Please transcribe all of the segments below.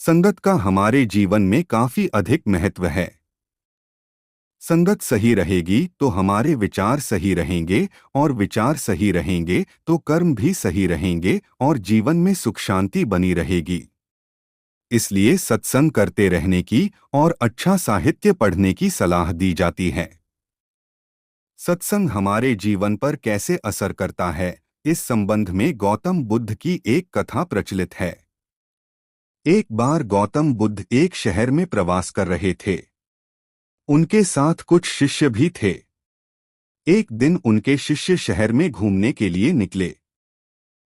संगत का हमारे जीवन में काफी अधिक महत्व है। संगत सही रहेगी तो हमारे विचार सही रहेंगे और विचार सही रहेंगे तो कर्म भी सही रहेंगे और जीवन में सुख शांति बनी रहेगी। इसलिए सत्संग करते रहने की और अच्छा साहित्य पढ़ने की सलाह दी जाती है। सत्संग हमारे जीवन पर कैसे असर करता है, इस संबंध में गौतम बुद्ध की एक कथा प्रचलित है। एक बार गौतम बुद्ध एक शहर में प्रवास कर रहे थे। उनके साथ कुछ शिष्य भी थे। एक दिन उनके शिष्य शहर में घूमने के लिए निकले।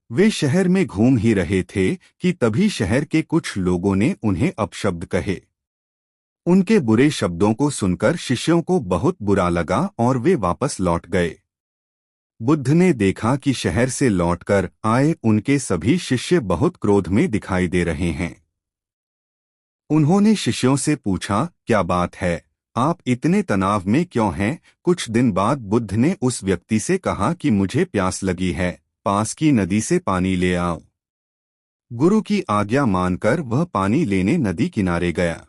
वे शहर में घूम ही रहे थे कि तभी शहर के कुछ लोगों ने उन्हें अपशब्द कहे। उनके बुरे शब्दों को सुनकर शिष्यों को बहुत बुरा लगा और वे वापस लौट गए। बुद्ध ने देखा कि शहर से लौटकर आए उनके सभी शिष्य बहुत क्रोध में दिखाई दे रहे हैं। उन्होंने शिष्यों से पूछा, क्या बात है, आप इतने तनाव में क्यों हैं? कुछ दिन बाद बुद्ध ने उस व्यक्ति से कहा कि मुझे प्यास लगी है, पास की नदी से पानी ले आओ। गुरु की आज्ञा मानकर वह पानी लेने नदी किनारे गया।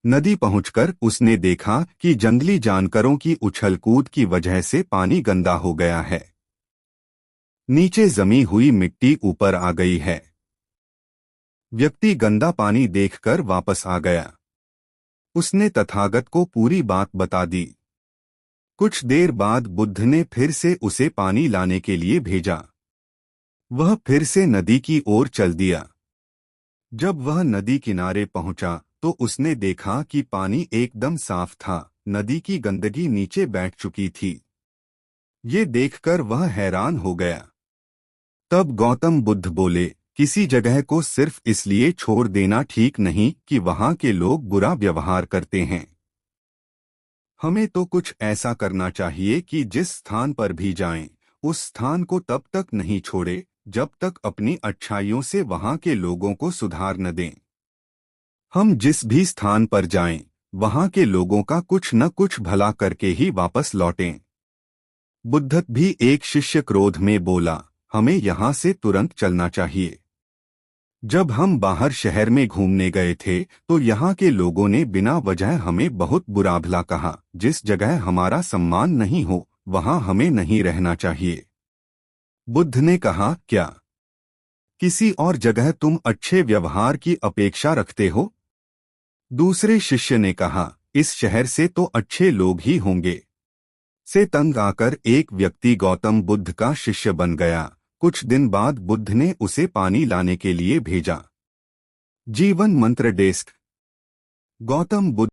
नदी पहुंचकर उसने देखा कि जंगली जानवरों की उछल कूद की वजह से पानी गंदा हो गया है। नीचे जमी हुई मिट्टी ऊपर आ गई है। व्यक्ति गंदा पानी देखकर वापस आ गया। उसने तथागत को पूरी बात बता दी। कुछ देर बाद बुद्ध ने फिर से उसे पानी लाने के लिए भेजा। वह फिर से नदी की ओर चल दिया। जब वह नदी किनारे पहुंचा तो उसने देखा कि पानी एकदम साफ था, नदी की गंदगी नीचे बैठ चुकी थी। ये देखकर वह हैरान हो गया। तब गौतम बुद्ध बोले, किसी जगह को सिर्फ इसलिए छोड़ देना ठीक नहीं कि वहां के लोग बुरा व्यवहार करते हैं। हमें तो कुछ ऐसा करना चाहिए कि जिस स्थान पर भी जाएं, उस स्थान को तब तक नहीं छोड़े जब तक अपनी अच्छाइयों से वहां के लोगों को सुधार न दें। हम जिस भी स्थान पर जाएं, वहां के लोगों का कुछ न कुछ भला करके ही वापस लौटें। बुद्ध भी एक शिष्य क्रोध में बोला, हमें यहाँ से तुरंत चलना चाहिए। जब हम बाहर शहर में घूमने गए थे तो यहाँ के लोगों ने बिना वजह हमें बहुत बुरा भला कहा। जिस जगह हमारा सम्मान नहीं हो वहाँ हमें नहीं रहना चाहिए। बुद्ध ने कहा, क्या किसी और जगह तुम अच्छे व्यवहार की अपेक्षा रखते हो? दूसरे शिष्य ने कहा, इस शहर से तो अच्छे लोग ही होंगे। से तंग आकर एक व्यक्ति गौतम बुद्ध का शिष्य बन गया। कुछ दिन बाद बुद्ध ने उसे पानी लाने के लिए भेजा। जीवन मंत्र डेस्क। गौतम बुद्ध